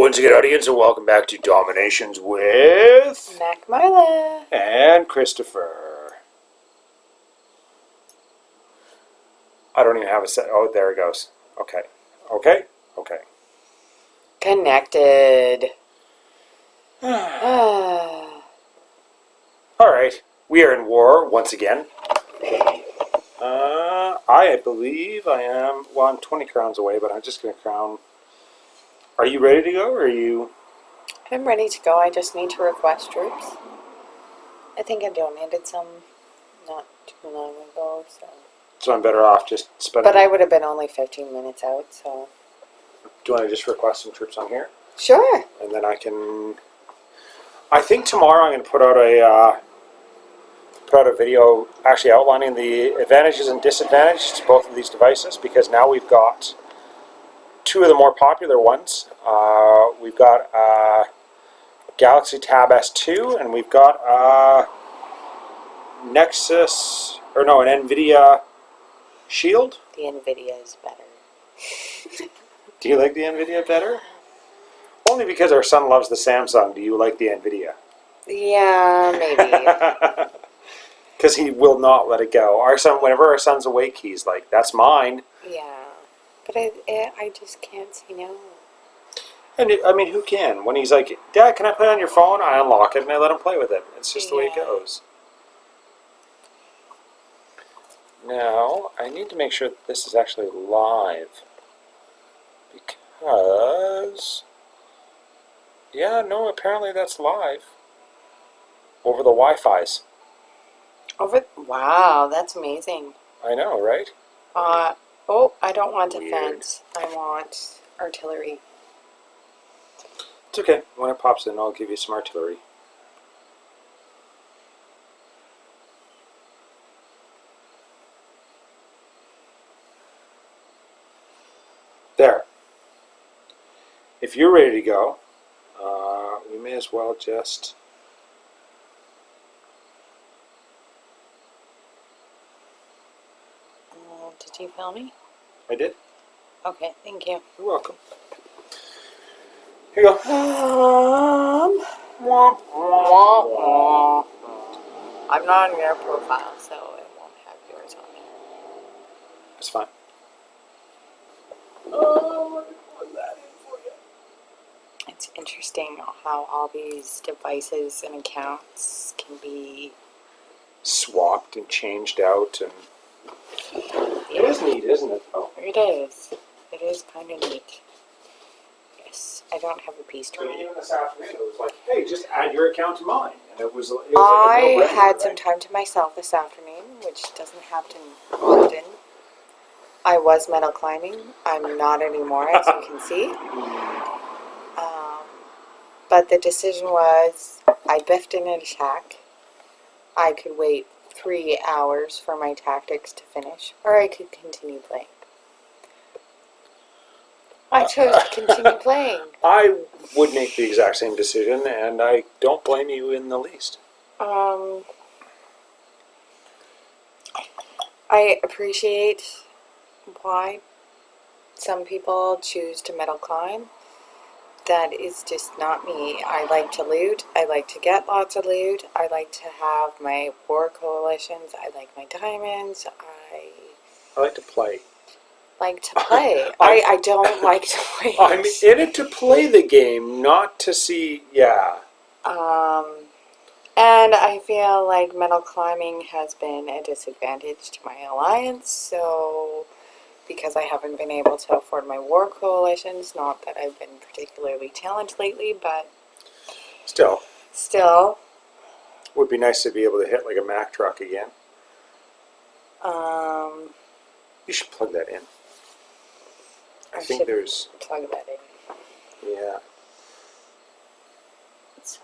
once again, audience, and welcome back to DomiNations with Marla and Christopher. I don't even have a set. Oh, there it goes. Okay. Connected. All right, we are in war once again. I believe I am. Well, I'm 20 crowns away, but I'm just going to crown. Are you ready to go, or are you? I'm ready to go. I just need to request troops. I think I donated some not too long ago, So I'm better off just spending. But I would have been only 15 minutes out, so. Do you want to just request some troops on here? Sure. And then I can. I think tomorrow I'm going to put out a video actually outlining the advantages and disadvantages to both of these devices, because now we've got two of the more popular ones. We've got Galaxy Tab S2, and we've got an NVIDIA Shield. The NVIDIA is better. Do you like the NVIDIA better? Only because our son loves the Samsung. Do you like the NVIDIA? Yeah, maybe. Because he will not let it go. Our son, whenever our son's awake, he's like, "That's mine." Yeah, but I just can't say no. And I mean, who can? When he's like, "Dad, can I play on your phone?" I unlock it and I let him play with it. It's just the way it goes. Now, I need to make sure that this is actually live. Because... yeah, no, apparently that's live. Over the Wi-Fi's. Wow, that's amazing. I know, right? Oh, I don't want Weird. defense. I want artillery. It's okay. When it pops in, I'll give you some artillery. There. If you're ready to go, we may as well just... Did you film me? I did. Okay, thank you. You're welcome. Here you go. I'm not on your profile, so it won't have yours on there. That's fine. Oh, let me put that in for you. It's interesting how all these devices and accounts can be Swapped and changed out, and it is neat, isn't it? Oh, it is. It is kind of neat. Yes, I don't have a piece to I mean, read. even this afternoon, it was like, "Hey, just add your account to mine," and it was like a I no-brainer, had some right? time to myself this afternoon, which doesn't happen often. I was metal climbing. I'm not anymore, as you can see. But the decision was, I biffed in an attack. I could wait 3 hours for my tactics to finish, or I could continue playing. I chose to continue playing. I would make the exact same decision, and I don't blame you in the least. I appreciate why some people choose to metal climb. That is just not me. I like to loot. I like to get lots of loot. I like to have my war coalitions. I like my diamonds. I like to play. Like to play. I don't like to wait. I'm in it to play the game, not to see. Yeah. And I feel like metal climbing has been a disadvantage to my alliance, so because I haven't been able to afford my war coalitions, not that I've been particularly challenged lately, but still. Would be nice to be able to hit like a Mack truck again. You should plug that in. I think there's... plug that in. Yeah. So,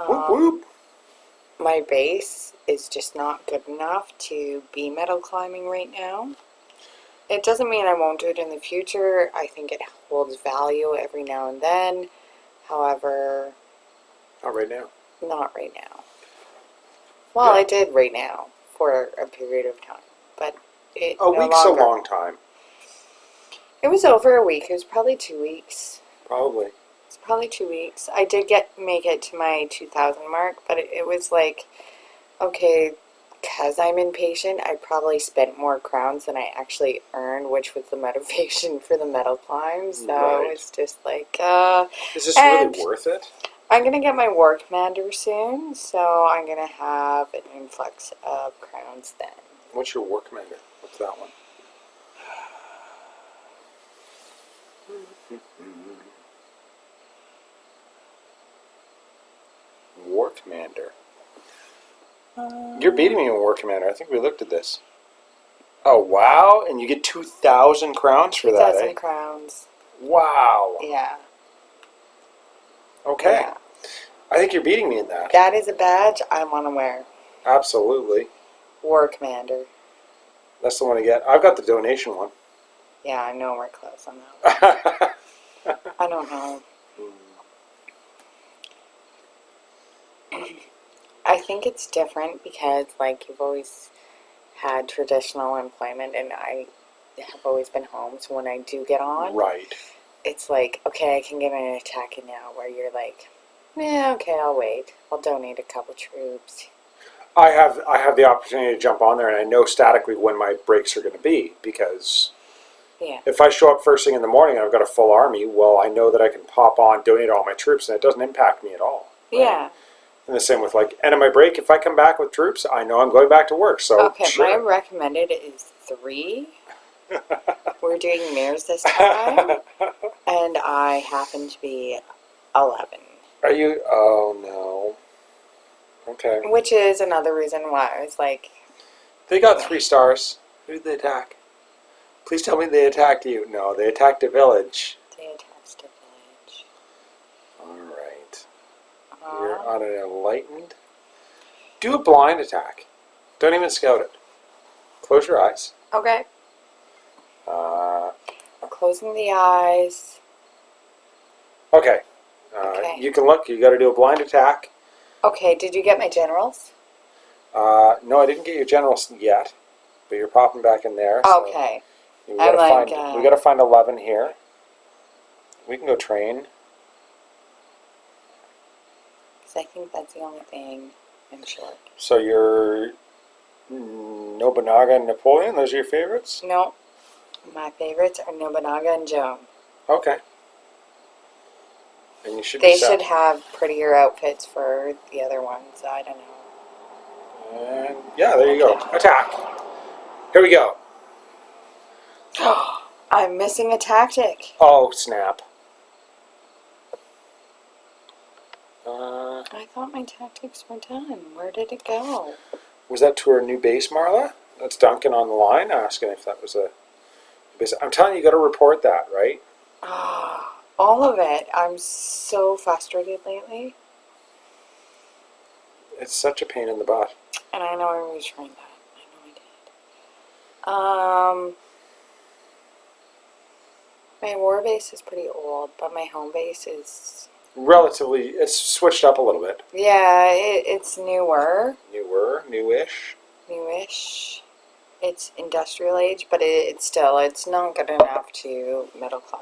Whoop whoop. my base is just not good enough to be metal climbing right now. It doesn't mean I won't do it in the future. I think it holds value every now and then. However... Not right now. Not right now. Well, I did right now for a period of time, but it a week's a long time. It was over a week. It was probably 2 weeks. Probably. It's probably 2 weeks. I did make it to my 2,000 mark, but it was like, okay, because I'm impatient, I probably spent more crowns than I actually earned, which was the motivation for the metal climb. So Right. it's just like, Is this and really worth it? I'm going to get my war commander soon, so I'm going to have an influx of crowns then. What's your war commander? What's that one? War commander. You're beating me in war commander. I think we looked at this. Oh wow! And you get 2,000 crowns for that, 2,000 eh? crowns. Wow. Yeah. Okay. Yeah. I think you're beating me in that. That is a badge I want to wear. Absolutely. War commander. That's the one to get. I've got the donation one. Yeah, I know we're close on that one. I don't know. I think it's different because, like, you've always had traditional employment, and I have always been home. So when I do get on, Right. it's like, okay, I can get an attacking now. Where you're like, yeah, okay, I'll wait. I'll donate a couple troops. I have the opportunity to jump on there, and I know statically when my breaks are going to be, because Yeah. if I show up first thing in the morning and I've got a full army, well, I know that I can pop on, donate all my troops, and it doesn't impact me at all. Right? Yeah. And the same with, like, end of my break, if I come back with troops, I know I'm going back to work, so Okay, my sure. recommended is 3. We're doing mirrors this time, and I happen to be 11. Are you? Oh, no. Okay. Which is another reason why I was like, They got 3 stars. Who did they attack? Please tell me they attacked you. No, they attacked a village. they attacked a village. Alright. Aw. You're on an enlightened. Do a blind attack. Don't even scout it. Close your eyes. Okay. Closing the eyes. Okay. Okay. You can look. You got to do a blind attack. Okay, did you get my generals? No, I didn't get your generals yet, but you're popping back in there. So Okay. we gotta find 11 here. We can go train. Because I think that's the only thing I'm short. So you're Nobunaga and Napoleon. Those are your favorites. No. My favorites are Nobunaga and Joan. Okay. And you should. They be set. should have prettier outfits for the other ones. I don't know. And yeah, there you go. Attack. Here we go. I'm missing a tactic. Oh snap. I thought my tactics were done. Where did it go? Was that to our new base, Marla? That's Duncan on the line asking if that was a base. I'm telling you, you got to report that, right? All of it. I'm so frustrated lately. It's such a pain in the butt. And I know I was trying that. I know I did. My war base is pretty old, but my home base is... Relatively, it's switched up a little bit. Yeah, it's newer. Newish. Newish. It's industrial age, but it's not good enough to metal climb.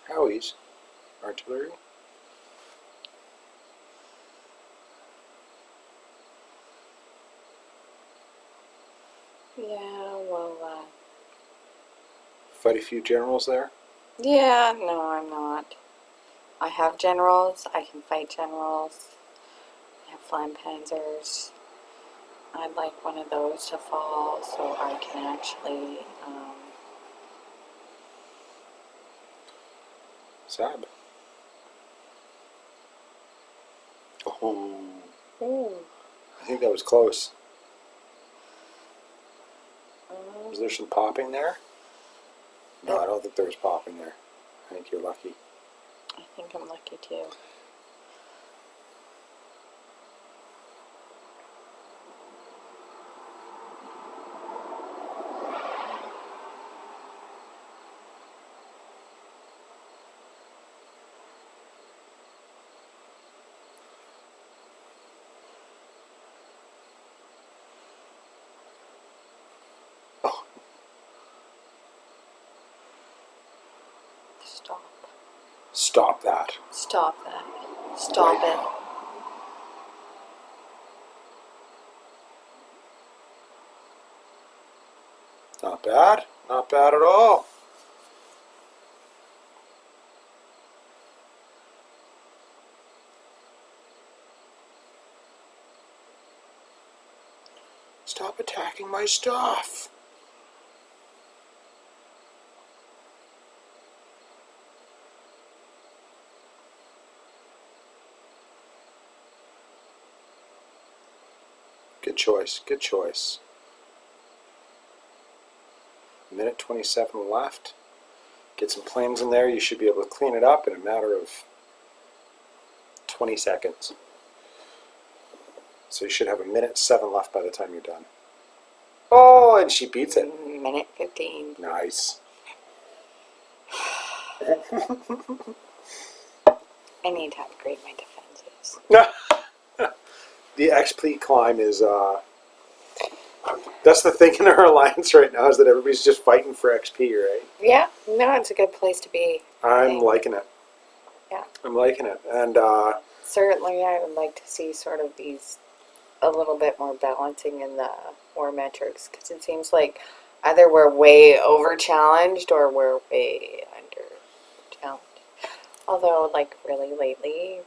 Howies. Artillery. Yeah, well, Fight a few generals there. yeah, no, I'm not. I have generals. I can fight generals. I have flying panzers. I'd like one of those to fall so I can actually, Sab. Oh. Ooh. I think that was close. Was there some popping there? No, I don't think there was popping there. I think you're lucky. I think I'm lucky too. Stop. Stop that. Stop that. Stop Right it. now. Not bad. Not bad at all. Stop attacking my stuff. Good choice. Good choice. Minute 27 left. Get some planes in there. You should be able to clean it up in a matter of 20 seconds. So you should have a minute 7 left by the time you're done. Oh, and she beats it. Minute 15. Nice. I need to upgrade my defenses. The XP climb is, that's the thing in our alliance right now, is that everybody's just fighting for XP, right? Yeah, no, it's a good place to be. I'm liking it. Yeah. I'm liking it. And, certainly I would like to see sort of these, a little bit more balancing in the war metrics, because it seems like either we're way over challenged or we're way under challenged. Although, like, really lately,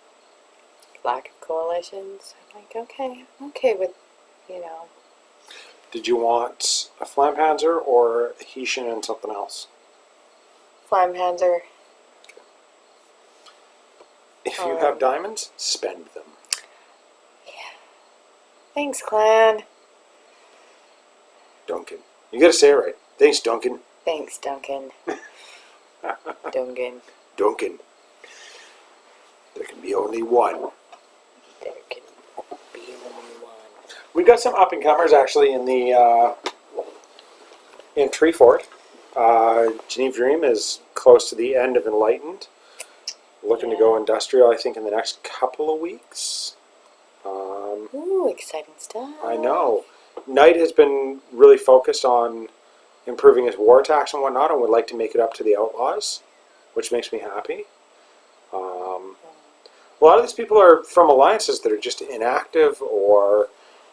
lack of coalitions, I'm like, okay, I'm okay with, you know. did you want a Flampanzer or a Hessian and something else? Flampanzer. If you have diamonds, spend them. Yeah. Thanks, clan. Duncan. You gotta say it right. Thanks, Duncan. Thanks, Duncan. Duncan. Duncan. There can be only one. There can be only one. We've got some up and comers actually in the in Treefort. Geneva Dream is close to the end of Enlightened. Looking to go industrial, I think, in the next couple of weeks. Ooh, exciting stuff. I know. Knight has been really focused on improving his war attacks and whatnot, and would like to make it up to the Outlaws, which makes me happy. A lot of these people are from alliances that are just inactive or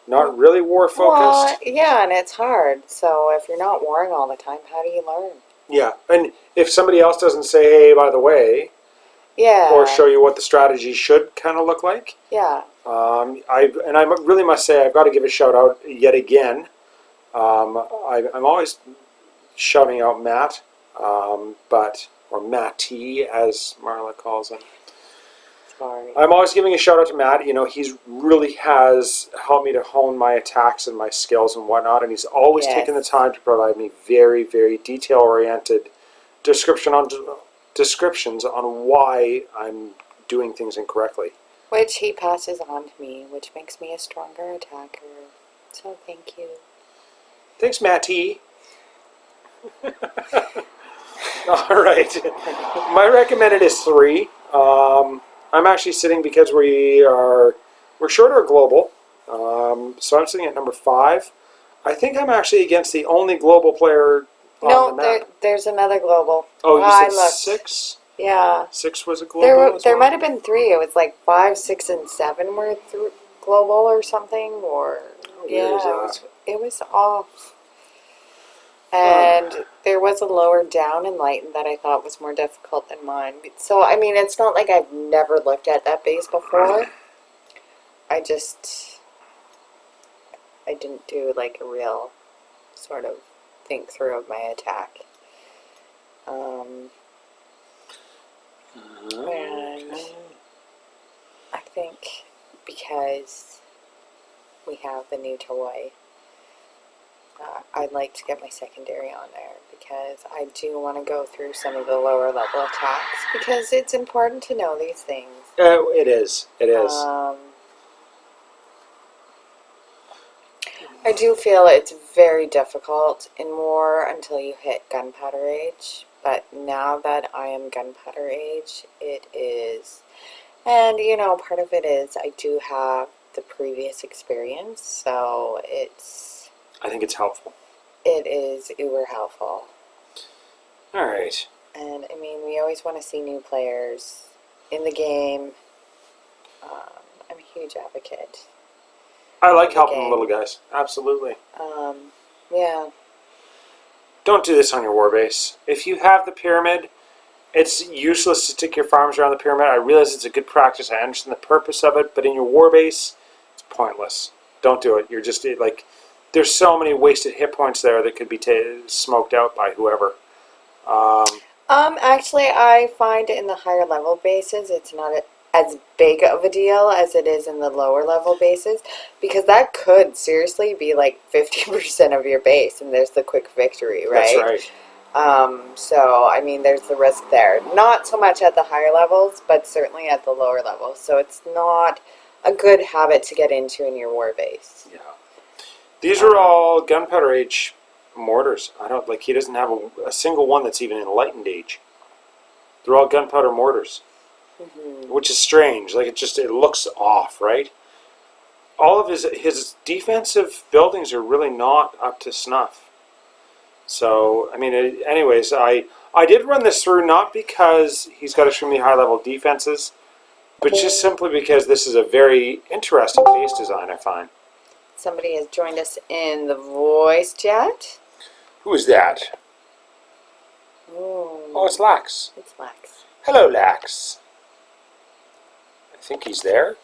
not really war focused. Well, yeah, and it's hard. So if you're not warring all the time, how do you learn? Yeah, and if somebody else doesn't say, hey, by the way, Yeah. or show you what the strategy should kind of look like. Yeah. I really must say I've got to give a shout out yet again. I'm always shouting out Matt, or Matty as Marla calls him. Sorry. I'm always giving a shout out to Matt. You know, he's really has helped me to hone my attacks and my skills and whatnot, and he's always taken the time to provide me very, very detail oriented descriptions on why I'm doing things incorrectly. Which he passes on to me, which makes me a stronger attacker. So thank you. Thanks, Matty. All right. My recommended is 3. I'm actually sitting because we're short our global. So I'm sitting at number 5. I think I'm actually against the only global player on the map. There's another global. Oh, you said 6? Yeah. 6 was a global. There might have been 3. It was like 5, 6, and 7 were global or something, or it was off. And there was a lower down Enlightened that I thought was more difficult than mine. So I mean, it's not like I've never looked at that base before. I didn't do like a real sort of think through of my attack. And I think because we have the new toy, I'd like to get my secondary on there because I do want to go through some of the lower level attacks because it's important to know these things. It is. It is. I do feel it's very difficult in war until you hit gunpowder age, but now that I am gunpowder age, it is, and you know, part of it is I do have the previous experience, so I think it's helpful. it is uber helpful. All right. And I mean, we always want to see new players in the game. I'm a huge advocate. I like helping the little guys. Absolutely. Yeah. Don't do this on your war base. If you have the pyramid, it's useless to stick your farms around the pyramid. I realize it's a good practice. I understand the purpose of it, but in your war base, it's pointless. Don't do it. You're just like, there's so many wasted hit points there that could be smoked out by whoever. Actually, I find in the higher level bases, it's not as big of a deal as it is in the lower level bases, because that could seriously be like 50% of your base, and there's the quick victory, right? That's right. So, I mean, there's the risk there. Not so much at the higher levels, but certainly at the lower levels. So it's not a good habit to get into in your war base. Yeah. These are all gunpowder age mortars. He doesn't have a single one that's even Enlightened Age. They're all gunpowder mortars, which is strange. Like, it looks off, right? All of his defensive buildings are really not up to snuff. So, I mean, anyways, I did run this through not because he's got extremely high level defenses, but just simply because this is a very interesting base design, I find. Somebody has joined us in the voice chat. Who is that? Ooh. Oh, it's Lax. It's Lax. Hello, Lax. I think he's there.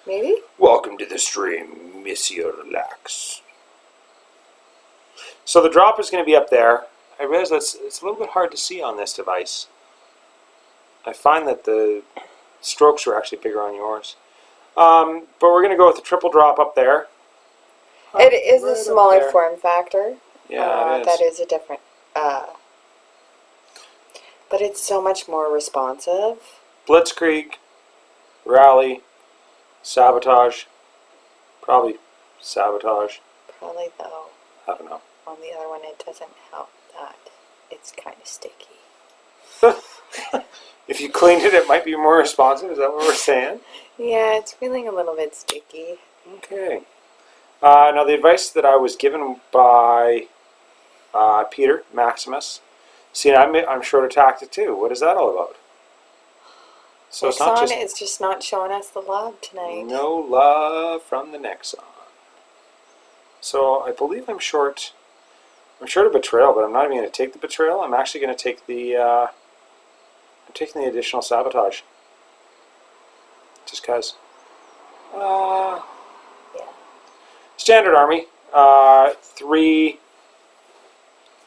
Maybe? Welcome to the stream, Monsieur Lax. So the drop is going to be up there. I realize it's a little bit hard to see on this device. I find that the strokes are actually bigger on yours. But we're going to go with the triple drop up there. It is a smaller form factor. Yeah, it is. That is a different... but it's so much more responsive. Blitzkrieg, rally, sabotage. Probably sabotage. Probably, though. I don't know. On the other one, it doesn't help that it's kind of sticky. If you cleaned it, it might be more responsive. Is that what we're saying? Yeah, it's feeling a little bit sticky. Okay. Now, the advice that I was given by Peter Maximus. See, I'm short of tactic too. What is that all about? So it's not just... It's just not showing us the love tonight. No love from the Nexon. So I believe I'm short. I'm short of betrayal, but I'm not even going to take the betrayal. I'm actually going to take the. I'm taking the additional sabotage. Just cause. Yeah. Standard army. 3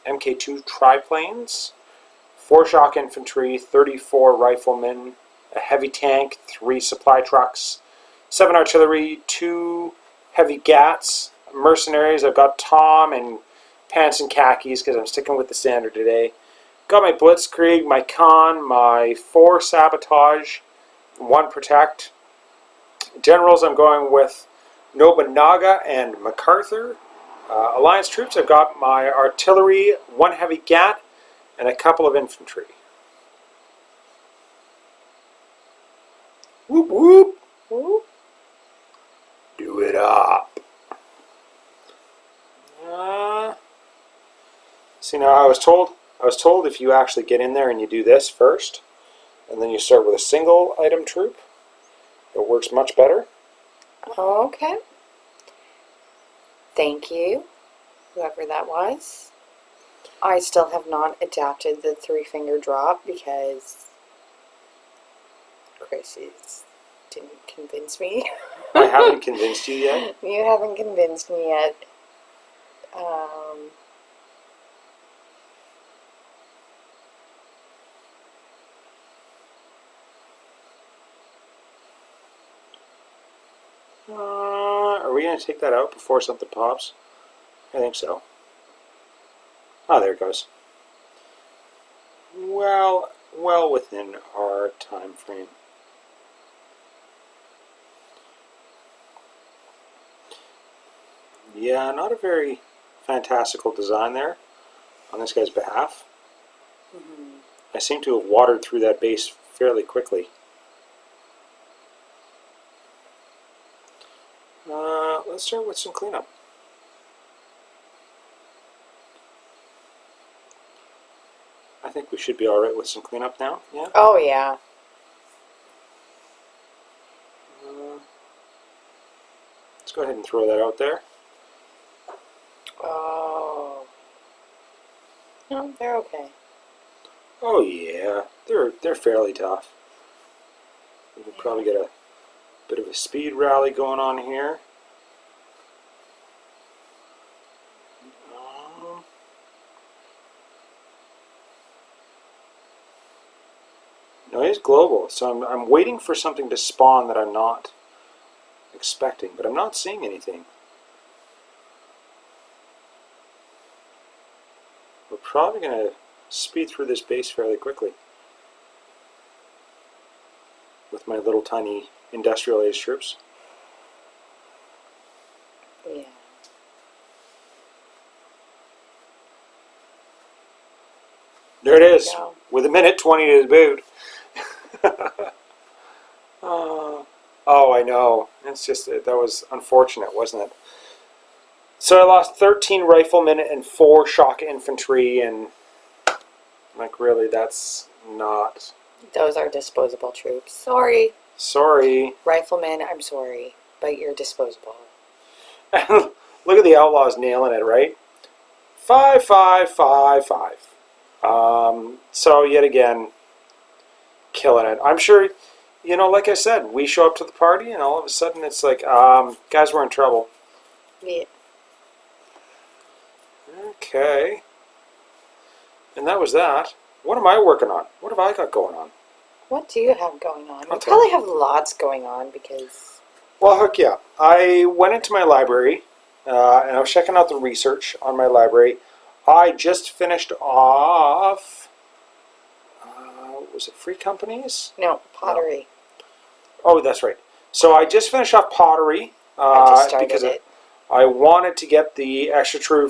MK2 triplanes, 4 shock infantry, 34 riflemen, a heavy tank, 3 supply trucks, 7 artillery, 2 heavy gats, mercenaries. I've got Tom and pants and khakis because I'm sticking with the standard today. Got my blitzkrieg, my con, my 4 sabotage, 1 protect. Generals, I'm going with Nobunaga and MacArthur. Alliance troops, I've got my artillery, 1 heavy gat, and a couple of infantry. Whoop whoop. Whoop. Do it up. See, now I was told if you actually get in there and you do this first, and then you start with a single item troop, it works much better. Okay. Thank you, whoever that was. I still have not adapted the 3-finger drop because Chris didn't convince me. I haven't convinced you yet. You haven't convinced me yet. Are we going to take that out before something pops? I think so. Ah, there it goes. Well within our time frame. Yeah, not a very fantastical design there on this guy's behalf. Mm-hmm. I seem to have watered through that base fairly quickly. Let's start with some cleanup. I think we should be alright with some cleanup now, yeah? Oh, yeah. Let's go ahead and throw that out there. Oh. No, they're okay. Oh yeah, they're fairly tough. We can probably get a bit of a speed rally going on here. No, he's global, so I'm waiting for something to spawn that I'm not expecting, but I'm not seeing anything. We're probably going to speed through this base fairly quickly with my little tiny industrial age troops. Yeah. There it is, Go. with a minute 20 to the boot. Oh, I know. It's just, that was unfortunate, wasn't it? So I lost 13 riflemen and 4 shock infantry, and like really, that's not... Those are disposable troops. Sorry. Sorry. Riflemen, I'm sorry, but you're disposable. Look at the Outlaws nailing it, right? 5, 5, 5, 5. So yet again, killing it. I'm sure, you know, like I said, we show up to the party and all of a sudden it's like, guys, we're in trouble. Yeah. Okay. And that was that. What am I working on? What have I got going on? What do you have going on? You Okay. probably have lots going on because... Well, heck yeah. I went into my library and I was checking out the research on my library. I just finished off... was it Free Companies? No, pottery. Oh, that's right. So I just finished off pottery I just started because it. I wanted to get the extra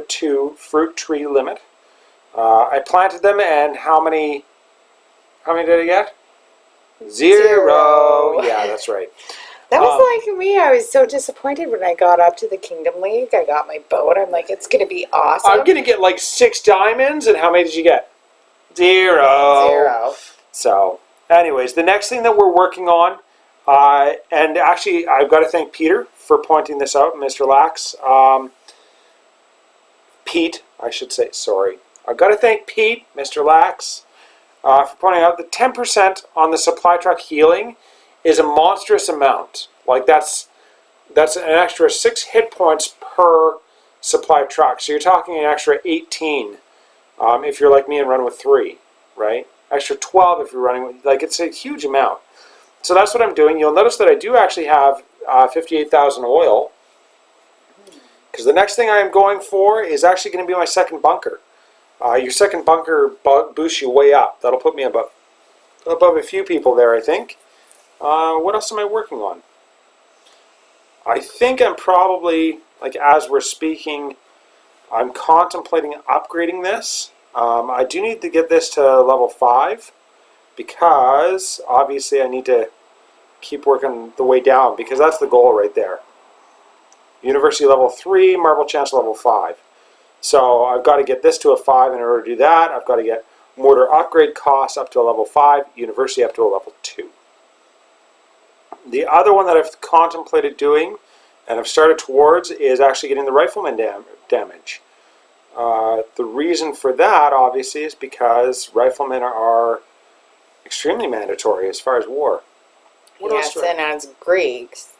2 fruit tree limit. I planted them, and how many did I get? 0. Yeah, that's right. That was like me. I was so disappointed when I got up to the Kingdom League. I got my boat. I'm like, it's going to be awesome. I'm going to get like 6 diamonds, and how many did you get? 0. 0. So, anyways, the next thing that we're working on, and actually I've got to thank Peter for pointing this out, Mr. Lax. Pete, I should say, sorry. I've got to thank Pete, Mr. Lax, for pointing out that 10% on the supply truck healing is a monstrous amount. Like that's an extra 6 hit points per supply truck. So you're talking an extra 18 if you're like me and run with 3, right? Extra 12 if you're running with, like, it's a huge amount. So that's what I'm doing. You'll notice that I do actually have 58,000 oil, because the next thing I am going for is actually going to be my second bunker. Your second bunker boosts you way up. That'll put me above a few people there, I think. What else am I working on? I think I'm probably, like as we're speaking, I'm contemplating upgrading this. I do need to get this to level 5 because obviously I need to keep working the way down, because that's the goal right there. University level 3, Marble Chance level 5. So I've got to get this to a 5. In order to do that, I've got to get mortar upgrade costs up to a level 5, University up to a level 2. The other one that I've contemplated doing and I've started towards is actually getting the Rifleman Damage. The reason for that, obviously, is because riflemen are extremely mandatory as far as war. What Yes, else? and as Greeks,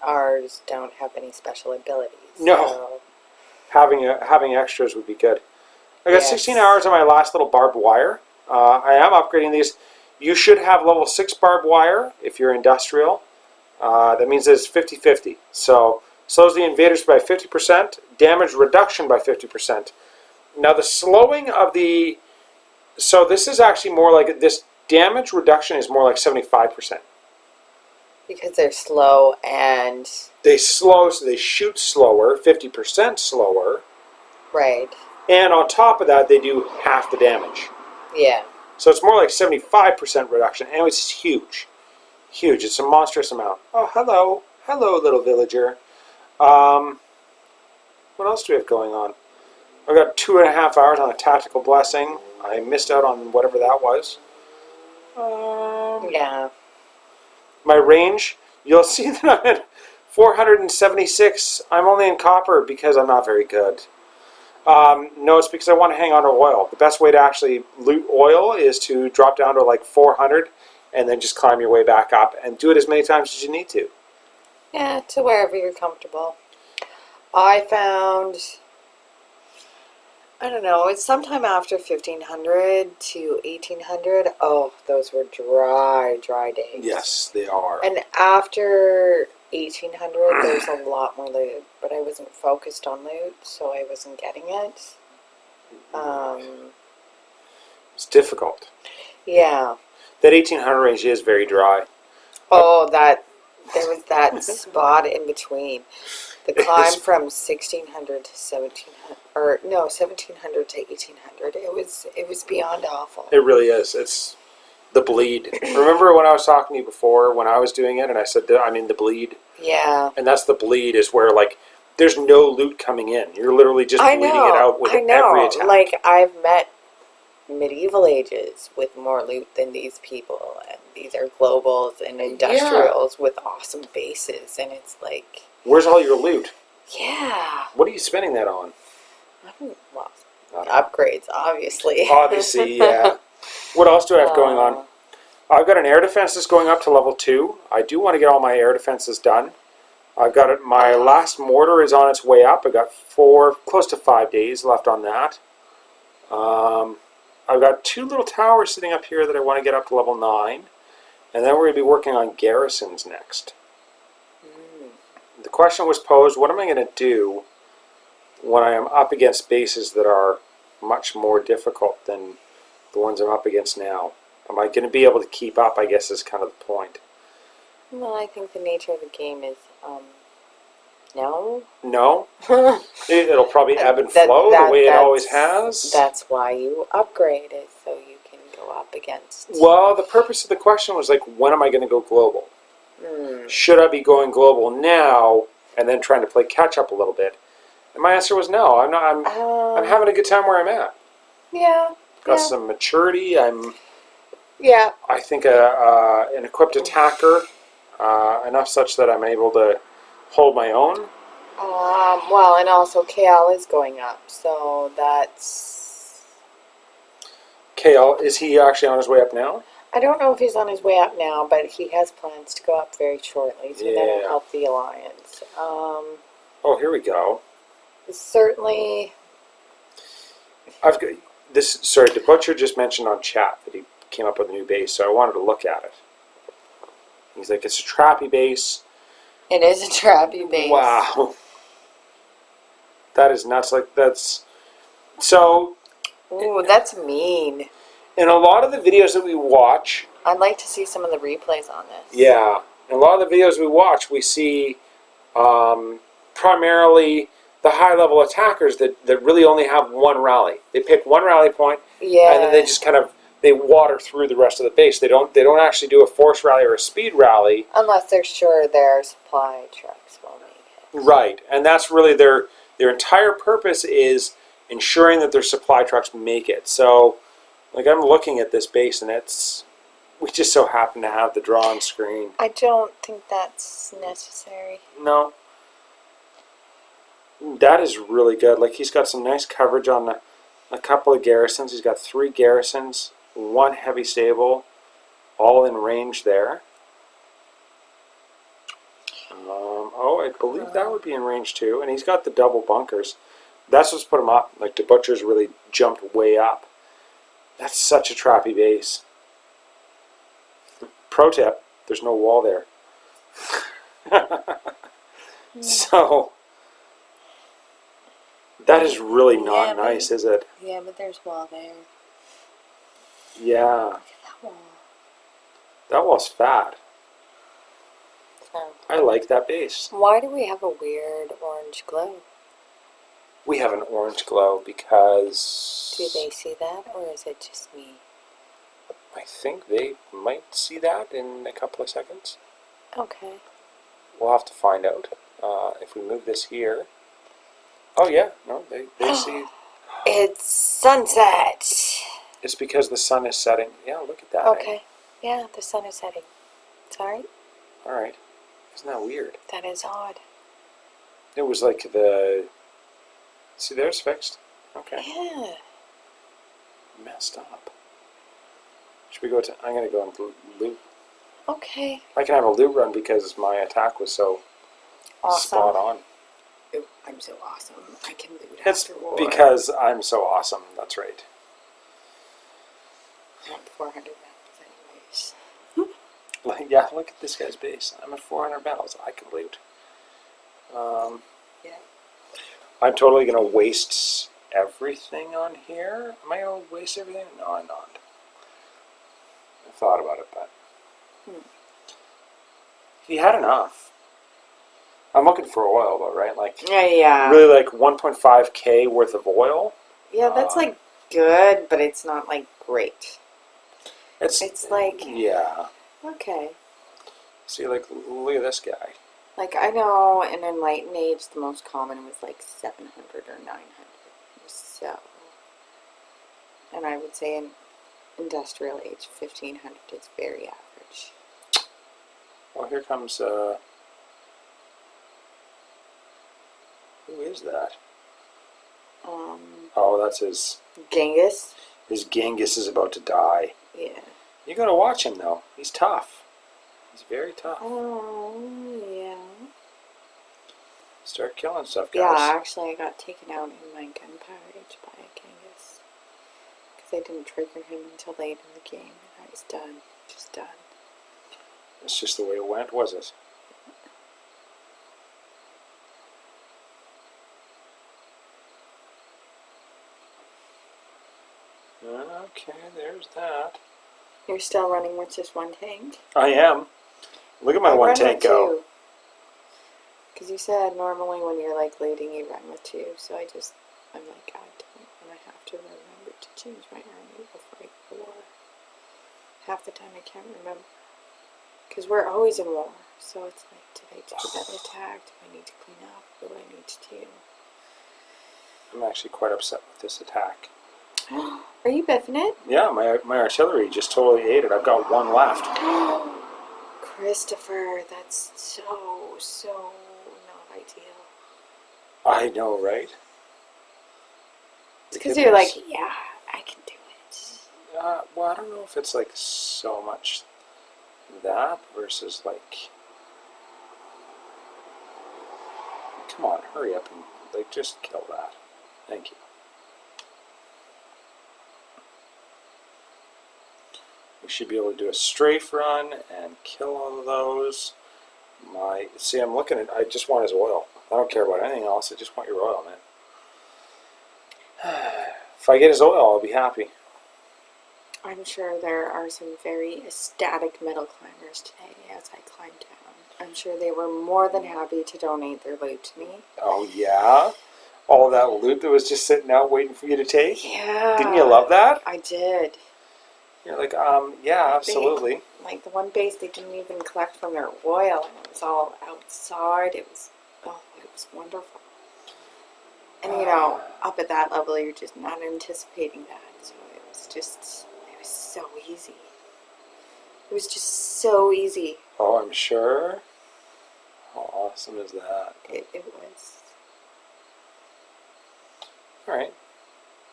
ours don't have any special abilities. No. So. Having extras would be good. I got Yes. 16 hours on my last little barbed wire. I am upgrading these. You should have level 6 barbed wire if you're industrial. That means it's 50-50. So slows the invaders by 50%, damage reduction by 50%. Now the slowing of the... So this is actually more like... This damage reduction is more like 75%. Because they're slow and... They slow, so they shoot slower, 50% slower. Right. And on top of that, they do half the damage. Yeah. So it's more like 75% reduction. And it's huge. Huge. It's a monstrous amount. Oh, hello. Hello, little villager. What else do we have going on? I've got 2.5 hours on a tactical blessing. I missed out on whatever that was. Yeah. My range, you'll see that I'm at 476. I'm only in copper because I'm not very good. No, it's because I want to hang on to oil. The best way to actually loot oil is to drop down to like 400 and then just climb your way back up and do it as many times as you need to. Yeah, to wherever you're comfortable. I found, I don't know, it's sometime after 1500 to 1800. Oh, those were dry days. Yes, they are. And after 1800, there's a lot more loot, but I wasn't focused on loot, so I wasn't getting it. It's difficult. Yeah. That 1800 range is very dry. Oh, there was that spot in between. The climb from 1600 to 1700, or no, 1700 to 1800. It was beyond awful. It really is. It's the bleed. Remember when I was talking to you before when I was doing it and I said, I'm in the bleed? Yeah. And that's the bleed is where, like, there's no loot coming in. You're literally just bleeding it out with every attack. Like, I've met medieval ages with more loot than these people, and these are globals and industrials with awesome bases, and it's like... Where's all your loot? Yeah. What are you spending that on? Well, upgrades, obviously. Obviously, yeah. What else do I have going on? I've got an air defense that's going up to level 2. I do want to get all my air defenses done. I've got it. My last mortar is on its way up. I got close to 5 days left on that. I've got 2 little towers sitting up here that I want to get up to level 9. And then we're going to be working on garrisons next. The question was posed, what am I going to do when I am up against bases that are much more difficult than the ones I'm up against now? Am I going to be able to keep up, I guess, is kind of the point. Well, I think the nature of the game is, no. No? It'll probably ebb and flow the way it always has. That's why you upgrade it, so you can go up against... Well, the purpose of the question was, like, when am I going to go global? Should I be going global now and then trying to play catch up a little bit? And my answer was no. I'm not. I'm having a good time where I'm at. Yeah. Got some maturity. Yeah. I think an equipped attacker, enough such that I'm able to hold my own. Well, and also KL is going up, so that's... KL, is he actually on his way up now? I don't know if he's on his way up now, but he has plans to go up very shortly, so that'll help the alliance. Oh, here we go. Certainly. I've got this. Sorry, the butcher just mentioned on chat that he came up with a new base, so I wanted to look at it. He's like, it's a trappy base. It is a trappy base. Wow, that is nuts. Like that's so. Ooh, that's mean. In a lot of the videos that we watch, I'd like to see some of the replays on this. Yeah, in a lot of the videos we watch, we see primarily the high-level attackers that really only have one rally. They pick one rally point, and then they just kind of they water through the rest of the base. They don't actually do a force rally or a speed rally unless they're sure their supply trucks will make it. Right, and that's really their entire purpose is ensuring that their supply trucks make it. So. Like, I'm looking at this base, and we just so happen to have the drawn screen. I don't think that's necessary. No. That is really good. Like, he's got some nice coverage on a couple of garrisons. He's got 3 garrisons, 1 heavy stable, all in range there. I believe that would be in range too. And he's got the double bunkers. That's what's put him up. Like, the butchers really jumped way up. That's such a trappy base. Pro tip, there's no wall there. So, That is really not Yeah, but- nice, is it? Yeah, but there's wall there. Yeah. Look at that wall. That wall's fat. So, I like that base. why do we have a weird orange glow? We have an orange glow because... Do they see that, or is it just me? I think they might see that in a couple of seconds. Okay. We'll have to find out. If we move this here... Oh yeah, no, they see... It's sunset. It's because the sun is setting. Yeah, look at that. Okay. Yeah, the sun is setting. Sorry? Alright. Isn't that weird? That is odd. It was like the... See, there's fixed. Okay. Yeah. Messed up. Should we go to... I'm going to go and loot. Okay. I can have a loot run because my attack was so Awesome. spot on. Ooh, I'm so awesome. I can loot It's after war. because I'm so awesome. That's right. I'm at 400 metals anyways. Like, yeah, look at this guy's base. I'm at 400 metals. I can loot. Yeah. I'm totally going to waste everything on here. Am I going to waste everything? No, I'm not. I thought about it, but... He had enough. I'm looking for oil, though, right? Like, Yeah. really like 1.5k worth of oil. Yeah, that's like good, but it's not like great. It's like, yeah. okay. See, like, look at this guy. Like, I know in Enlightenment Age, the most common was like 700 or 900. So, and I would say in Industrial Age, 1500 is very average. Well, here comes, who is that? Oh, that's his Genghis? Genghis is about to die. Yeah. You gotta watch him, though. He's tough. He's very tough. Oh, yeah. Start killing stuff, guys. Yeah, actually, I got taken out in my gunpowder age by Genghis. Because I didn't trigger him until late in the game, and I was done. Just done. It's just the way it went, was it? Okay, there's that. You're still running with just one tank? I am. Look at my one tank go. Because you said normally when you're like looting you run with two, so I'm like, I don't, and I have to remember to change my army before I go to war. Half the time I can't remember. Because we're always in war, so it's like, did I just get attacked? Do I need to clean up? What do I need to do? I'm actually quite upset with this attack. Are you biffing it? Yeah, my artillery just totally ate it. I've got one left. Christopher, that's so not ideal. I know, right? It's because you're like, yeah, I can do it. Well, I don't know if it's like so much that versus like... Come on, hurry up and like just kill that. Thank you. We should be able to do a strafe run and kill all of those. See, I'm looking at... I just want his oil. I don't care about anything else. I just want your oil, man. If I get his oil, I'll be happy. I'm sure there are some very ecstatic metal climbers today as I climb down. I'm sure they were more than happy to donate their loot to me. Oh, yeah? All that loot that was just sitting out waiting for you to take? Yeah. Didn't you love that? I did. You're like, yeah, absolutely. Like the one base they didn't even collect from their oil, and it was all outside. It was wonderful. And you know, up at that level, you're just not anticipating that. So it was so easy. It was just so easy. Oh, I'm sure. How awesome is that? It was. Alright.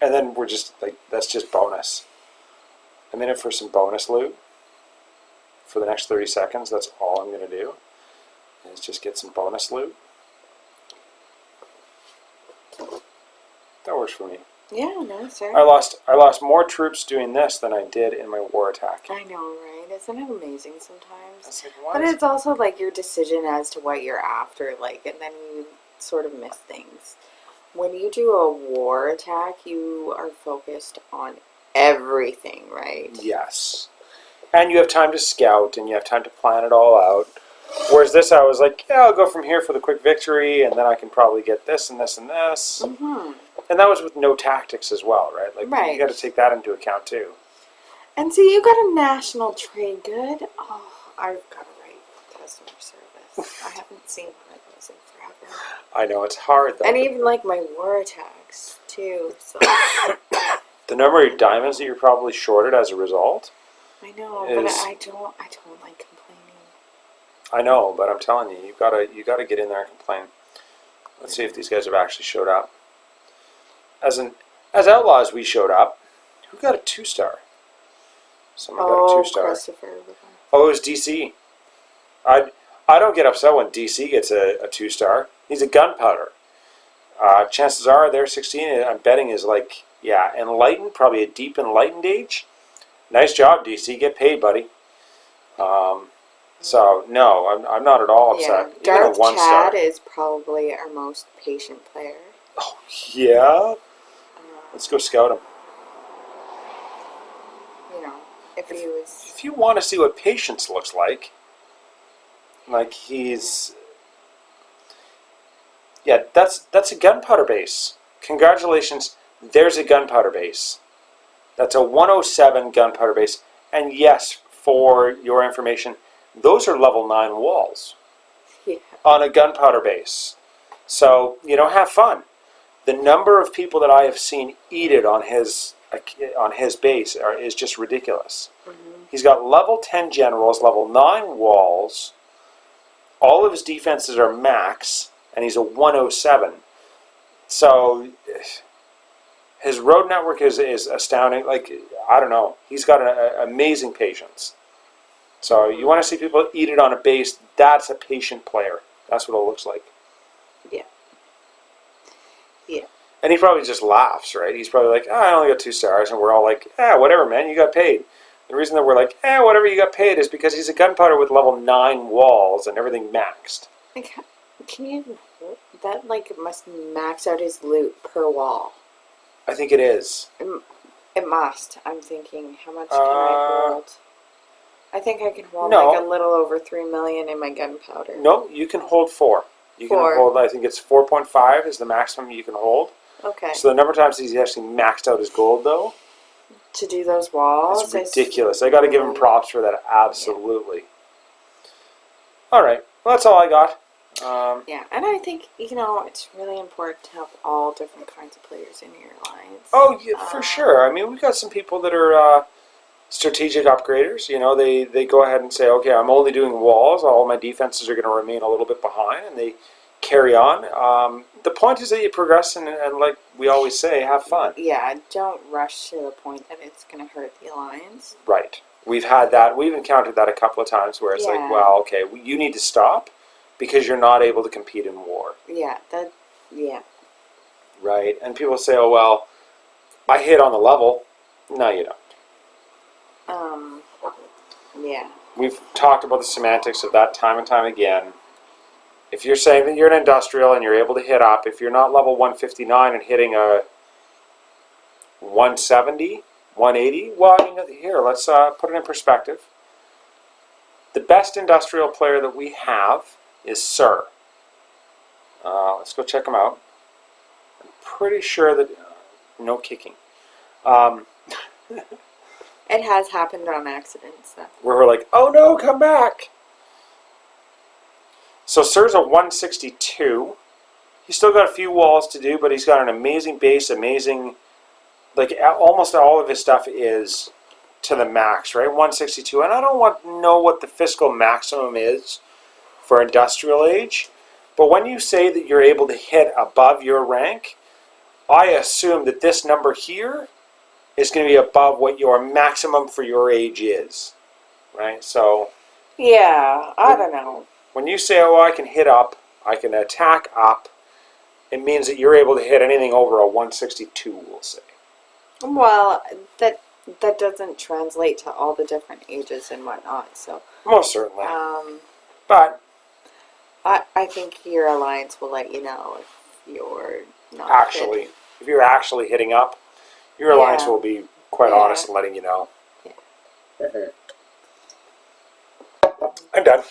And then we're just, like, that's just bonus. I'm in it for some bonus loot. For the next 30 seconds, that's all I'm going to do. Is just get some bonus loot. That works for me. Yeah, no, sir. I lost more troops doing this than I did in my war attack. I know, right? Isn't it amazing sometimes? That's like, But what? it's also like your decision as to what you're after, like, and then you sort of miss things. when you do a war attack, you are focused on everything, right? Yes. And you have time to scout, and you have time to plan it all out. Whereas this, I was like, yeah, I'll go from here for the quick victory, and then I can probably get this and this and this. Mm-hmm. And that was with no tactics as well, right? Like, Right. you got to take that into account, too. And so you got a national trade good. Oh, I've got to write customer service. I haven't seen one of those in forever. I know, it's hard, though. And even like my war attacks, too. So. The number of diamonds that you're probably shorted as a result. I know, but I don't like complaining. I know, but I'm telling you, you gotta get in there and complain. Let's see if these guys have actually showed up. As Outlaws, we showed up. Who got a 2-star? Someone got a 2-star. Christopher. Oh, it was DC. I don't get upset when DC gets a 2-star. He's a gunpowder. Chances are their 16, I'm betting, is like, yeah, Enlightened, probably a deep Enlightened Age. Nice job, DC. Get paid, buddy. So, no, I'm not at all upset. Yeah, Even a 1-star. Chad is probably our most patient player. Oh, yeah? Let's go scout him. You know, if he was... If you want to see what patience looks like he's... Yeah, that's a gunpowder base. Congratulations, there's a gunpowder base. That's a 107 gunpowder base. And yes, for your information, those are level 9 walls on a gunpowder base. So, have fun. The number of people that I have seen eat it on his base is just ridiculous. Mm-hmm. He's got level 10 generals, level 9 walls. All of his defenses are max, and he's a 107. So his road network is astounding. Like, I don't know. He's got an amazing patience. So you want to see people eat it on a base, that's a patient player. That's what it looks like. Yeah. Yeah. And he probably just laughs, right? He's probably like, I only got 2 stars. And we're all like, whatever, man, you got paid. The reason that we're like, whatever, you got paid is because he's a gunpowder with level 9 walls and everything maxed. Like, can you... That, must max out his loot per wall. I think it is. It must. I'm thinking, how much can I hold? I think I can hold a little over 3 million in my gunpowder. No, you can hold 4. You can hold, I think it's 4.5 is the maximum you can hold. Okay. So the number of times he's actually maxed out his gold, though. To do those walls? It's ridiculous. I got to give him props for that, absolutely. Yeah. All right. Well, that's all I got. Yeah, and I think, it's really important to have all different kinds of players in your alliance. Oh, yeah, for sure. I mean, we've got some people that are strategic upgraders. They go ahead and say, okay, I'm only doing walls. All my defenses are going to remain a little bit behind, and they carry on. The point is that you progress, and like we always say, have fun. Yeah, don't rush to the point that it's going to hurt the alliance. Right. We've had that. We've encountered that a couple of times where it's like, well, okay, you need to stop because you're not able to compete in war. Yeah, Right. And people say, oh, well, I hit on the level. No, you don't. Yeah. We've talked about the semantics of that time and time again. If you're saying that you're an industrial and you're able to hit up, if you're not level 159 and hitting a 170, 180, well, here, let's put it in perspective. The best industrial player that we have is Sir. Let's go check him out. I'm pretty sure that... no kicking. It has happened on accident, so. Where we're like, oh no, come back! So Sir's a 162. He's still got a few walls to do, but he's got an amazing base, amazing... Like, almost all of his stuff is to the max, right? 162. And I don't know what the fiscal maximum is for Industrial Age, but when you say that you're able to hit above your rank, I assume that this number here is going to be above what your maximum for your age is, right? So... Yeah, I don't know. When you say, oh, I can hit up, I can attack up, it means that you're able to hit anything over a 162, we'll say. Well, that doesn't translate to all the different ages and whatnot, so... Most certainly. But... I think your alliance will let you know if you're, not actually, hitting. if you're actually hitting up, your alliance Yeah. will be quite Yeah. honest in letting you know. Mhm. I'm done.